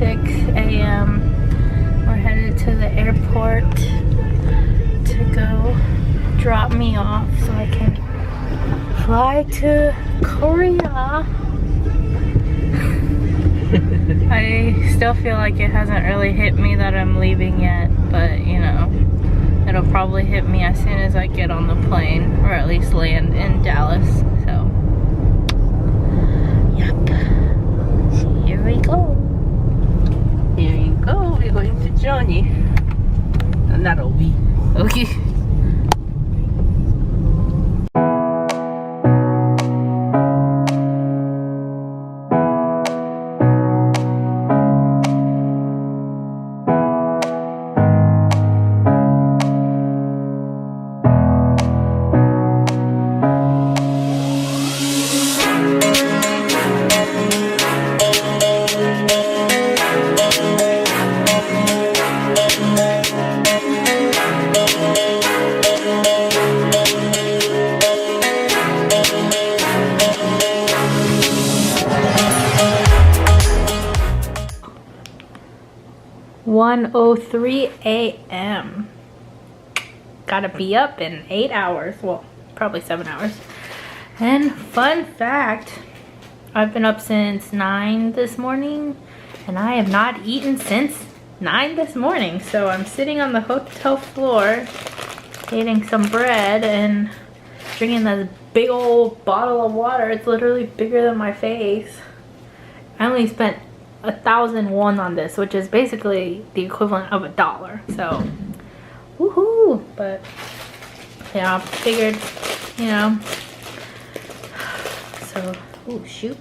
6 a.m. We're headed to the airport to go drop me off so I can fly to Korea. I still feel like it hasn't really hit me that I'm leaving yet, but you know, it'll probably hit me as soon as I get on the plane, or at least land in Dallas. So, yep. Here we go. Here you go. We're going to Johnny. Not a we. Okay. .03 a.m. Gotta be up in 8 hours. Well, probably 7 hours. And fun fact, I've been up since 9 this morning, and I have not eaten since 9 this morning. So I'm sitting on the hotel floor, eating some bread and drinking this big old bottle of water. It's literally bigger than my face. I only spent 1,001 on this, which is basically the equivalent of $1. So, woohoo! But yeah, I figured, you know. So, ooh, shoot.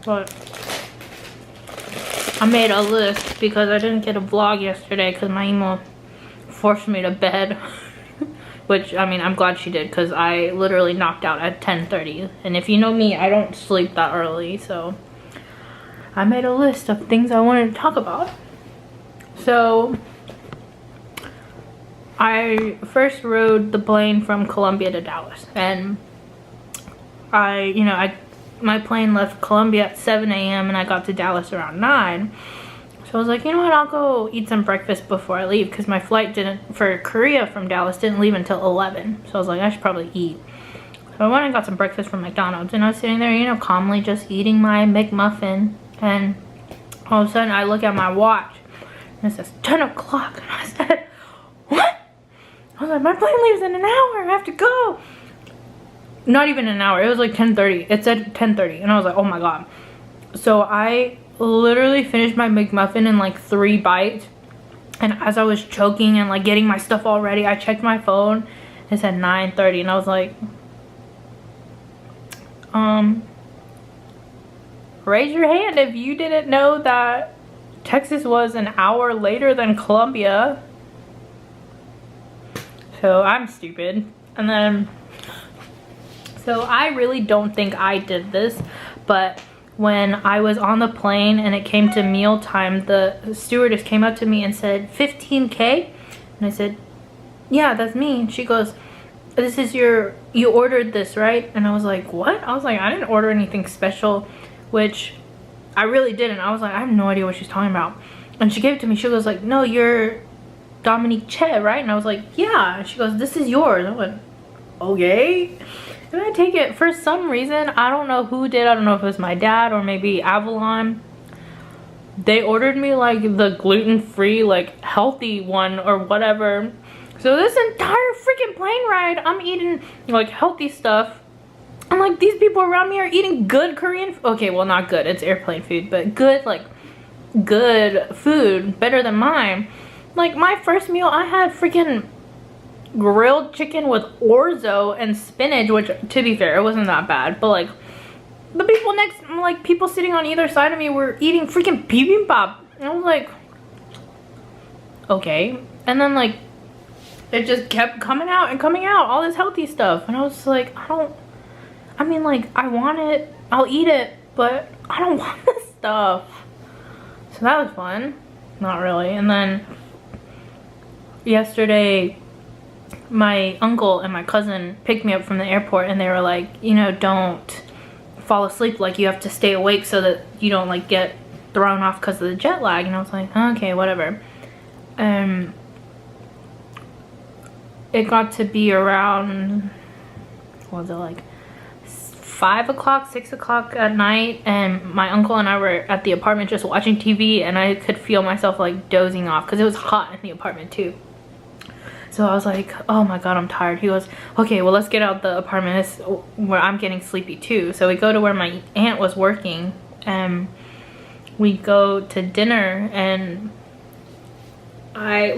But I made a list because I didn't get a vlog yesterday because my emo forced me to bed. Which, I mean, I'm glad she did because I literally knocked out at 10:30. And if you know me, I don't sleep that early, so I made a list of things I wanted to talk about. So I first rode the plane from Columbia to Dallas, and my plane left Columbia at 7 a.m. and I got to Dallas around 9. So I was like, you know what, I'll go eat some breakfast before I leave, because my flight for Korea from Dallas didn't leave until 11. So I was like, I should probably eat. So I went and got some breakfast from McDonald's, and I was sitting there, you know, calmly just eating my McMuffin. And all of a sudden I look at my watch and it says 10 o'clock. And I said, what? I was like, my plane leaves in an hour. I have to go. Not even an hour. It was like 10:30. It said 10:30. And I was like, oh my God. So I literally finished my McMuffin in like 3 bites. And as I was choking and like getting my stuff all ready, I checked my phone. It said 9:30. And I was like, raise your hand if you didn't know that Texas was an hour later than Columbia. So I'm stupid. And then, so I really don't think I did this, but when I was on the plane and it came to meal time, the stewardess came up to me and said, 15K? And I said, yeah, that's me. And she goes, this is you ordered this, right? And I was like, what? I was like, I didn't order anything special. Which I really didn't. I was like, I have no idea what she's talking about. And she gave it to me. She was like, no, you're Dominique Che, right? And I was like, yeah. And she goes, this is yours. I went, okay. And I take it. For some reason, I don't know who did. I don't know if it was my dad or maybe Avalon. They ordered me like the gluten-free, like healthy one or whatever. So this entire freaking plane ride, I'm eating like healthy stuff. I'm like, these people around me are eating good Korean food. Okay, well, not good. It's airplane food, but good, like, good food. Better than mine. Like, my first meal, I had freaking grilled chicken with orzo and spinach, which, to be fair, it wasn't that bad. But, like, the people next, like, people sitting on either side of me were eating freaking bibimbap. And I was like, okay. And then, like, it just kept coming out and coming out. All this healthy stuff. And I was like, I mean, like, I want it, I'll eat it, but I don't want this stuff. So that was fun. Not really. And then yesterday, my uncle and my cousin picked me up from the airport, and they were like, you know, don't fall asleep. Like, you have to stay awake so that you don't, like, get thrown off because of the jet lag, and I was like, okay, whatever. It got to be around, what was it, like 5 o'clock, 6 o'clock at night, and my uncle and I were at the apartment just watching TV, and I could feel myself like dozing off because it was hot in the apartment too. So I was like, oh my god, I'm tired. He goes, okay, well, let's get out the apartment. It's where I'm getting sleepy too. So we go to where my aunt was working, and we go to dinner, and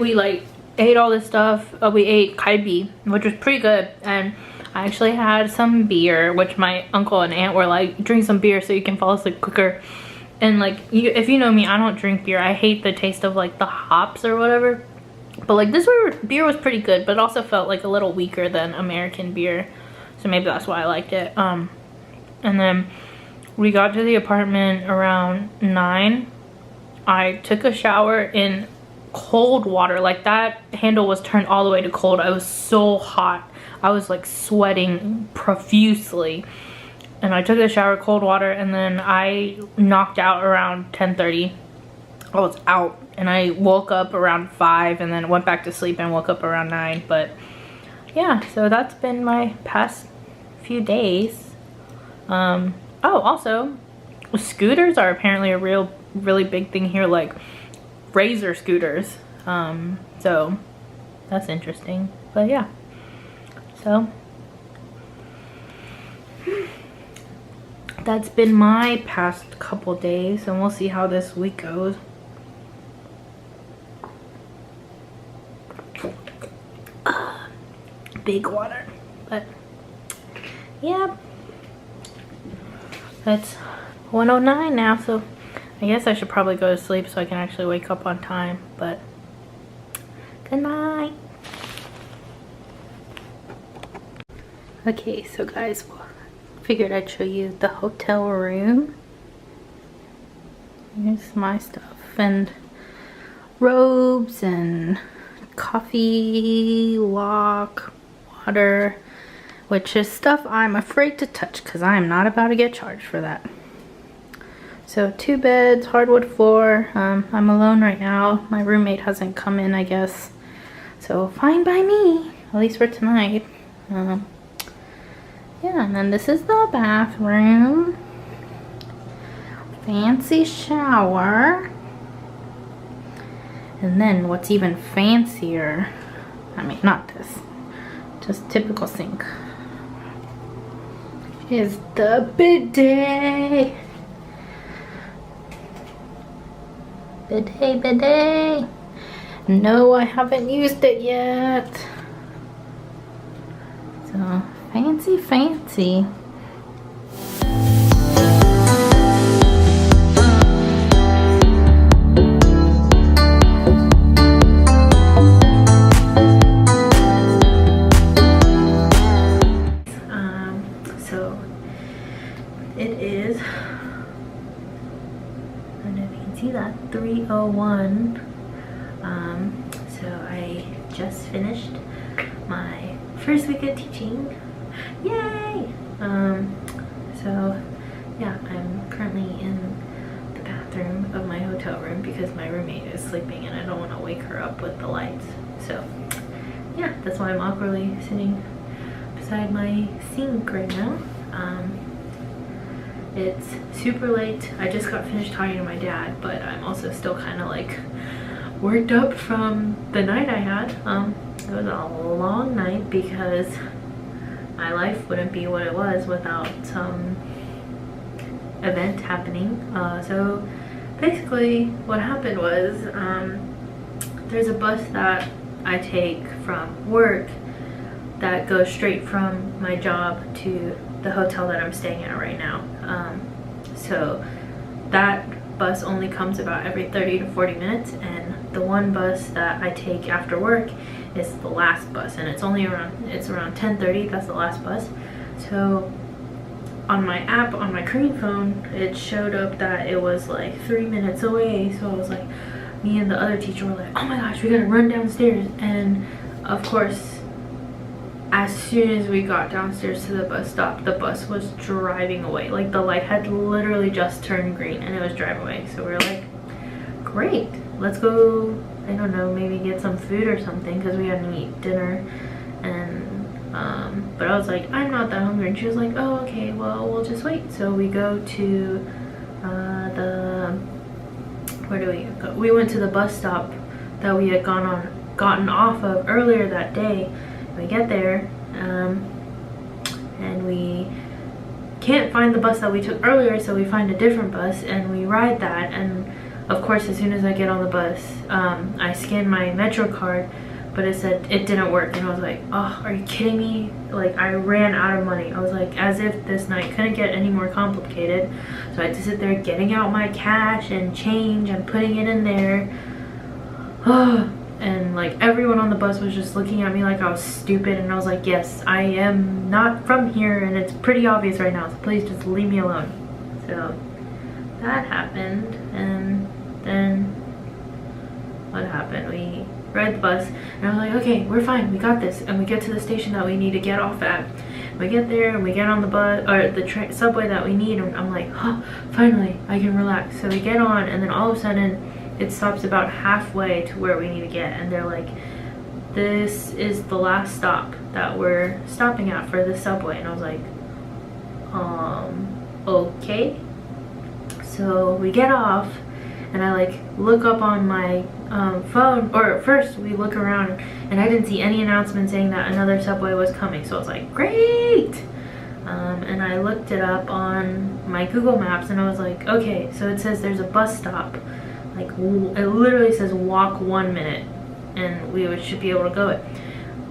we like ate all this stuff. We ate kalbi, which was pretty good, and I actually had some beer, which my uncle and aunt were like, drink some beer so you can fall asleep quicker. And like, if you know me, I don't drink beer. I hate the taste of like the hops or whatever. But like this beer was pretty good, but it also felt like a little weaker than American beer. So maybe that's why I liked it. And then we got to the apartment around 9. I took a shower in cold water. Like that handle was turned all the way to cold. I was so hot. I was like sweating profusely. And I took a shower, cold water, and then I knocked out around 10:30. I was out, and I woke up around 5 and then went back to sleep and woke up around 9. But yeah, so that's been my past few days. Oh, also, scooters are apparently a really big thing here, like razor scooters. So that's interesting. But yeah, so that's been my past couple days, and we'll see how this week goes. Big water, but yeah, it's 1:09 now, so I guess I should probably go to sleep so I can actually wake up on time. But good night. Okay, so guys, figured I'd show you the hotel room. Here's my stuff, and robes and coffee, lock, water, which is stuff I'm afraid to touch because I'm not about to get charged for that. So 2 beds, hardwood floor. I'm alone right now. My roommate hasn't come in, I guess. So fine by me, at least for tonight. Yeah, and then this is the bathroom. Fancy shower. And then what's even fancier, I mean, not this, just typical sink, is the bidet. Bidet. No, I haven't used it yet. So fancy. So it is, I don't know if you can see that, 3:01. So I just finished my first week of teaching. Yay! So yeah, I'm currently in the bathroom of my hotel room because my roommate is sleeping and I don't want to wake her up with the lights. So yeah, that's why I'm awkwardly sitting beside my sink right now. It's super late. I just got finished talking to my dad, but I'm also still kind of like worked up from the night I had. It was a long night because my life wouldn't be what it was without some event happening. So basically what happened was, there's a bus that I take from work that goes straight from my job to the hotel that I'm staying at right now. So that bus only comes about every 30 to 40 minutes, and the one bus that I take after work is the last bus, and it's around 10:30. That's the last bus. So on my app on my Korean phone, it showed up that it was like 3 minutes away. So I was like, me and the other teacher were like, oh my gosh, we gotta run downstairs. And of course, as soon as we got downstairs to the bus stop, the bus was driving away. Like the light had literally just turned green and it was driving away. So we were like, great, let's go, I don't know, maybe get some food or something because we hadn't eaten dinner. And but I was like, I'm not that hungry, and she was like, oh, okay, well, we'll just wait. So we go to where do we go? We went to the bus stop that we had gotten off of earlier that day. We get there, and we can't find the bus that we took earlier, so we find a different bus and we ride that. And of course, as soon as I get on the bus, I scan my Metro card, but it said it didn't work, and I was like, oh, are you kidding me? Like, I ran out of money. I was like, as if this night couldn't get any more complicated. So I had to sit there getting out my cash and change and putting it in there. And like everyone on the bus was just looking at me like I was stupid, and I was like, yes, I am not from here and it's pretty obvious right now, so please just leave me alone. So that happened, and then what happened? We ride the bus and I was like, okay, we're fine, we got this. And we get to the station that we need to get off at. We get there and we get on the bus or the subway that we need, and I'm like, oh, finally I can relax. So we get on, and then all of a sudden it stops about halfway to where we need to get, and they're like, this is the last stop that we're stopping at for the subway. And I was like, okay. So we get off and I like look up on my phone, or first we look around and I didn't see any announcement saying that another subway was coming. So I was like, great. And I looked it up on my Google Maps and I was like, okay, so it says there's a bus stop. Like, it literally says walk 1 minute and we should be able to go it.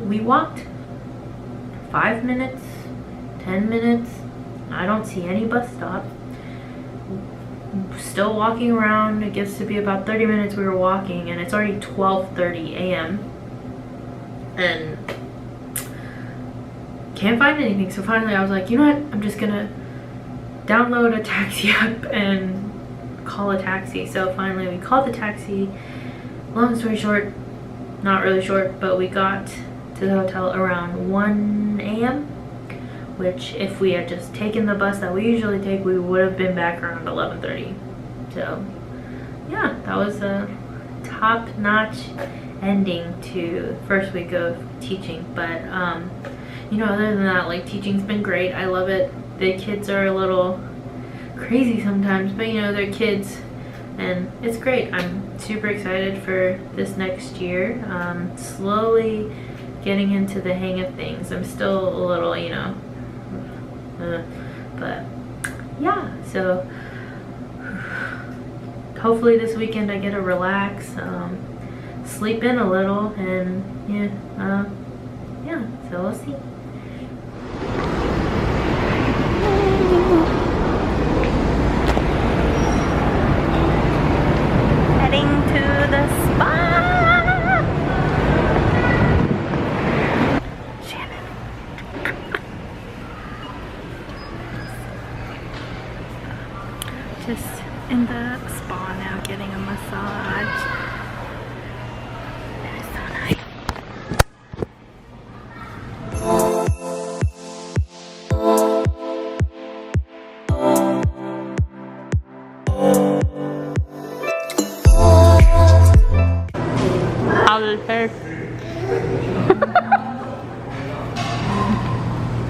We walked 5 minutes, 10 minutes. I don't see any bus stop. Still walking around. It gets to be about 30 minutes we were walking, and it's already 12:30 a.m. and can't find anything. So finally I was like, you know what, I'm just gonna download a taxi app and call a taxi. So finally we called the taxi. Long story short, not really short, but we got to the hotel around 1 a.m. which if we had just taken the bus that we usually take, we would have been back around 11:30. So yeah, that was a top-notch ending to first week of teaching. But you know, other than that, like, teaching's been great. I love it. The kids are a little crazy sometimes, but you know, they're kids and it's great. I'm super excited for this next year. Slowly getting into the hang of things. I'm still a little, you know, but yeah, so hopefully this weekend I get to relax, sleep in a little, and yeah, so we'll see. Heading to the spa. Just in the spa now, getting a massage. It's so nice.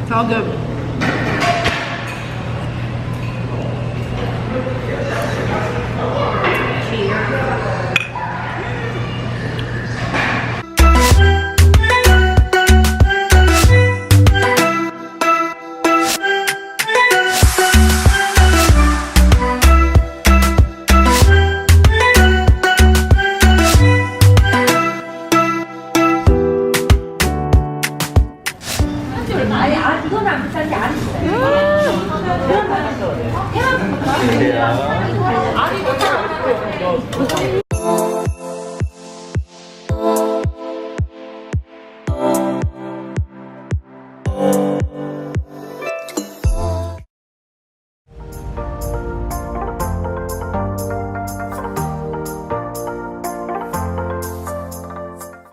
It's all good.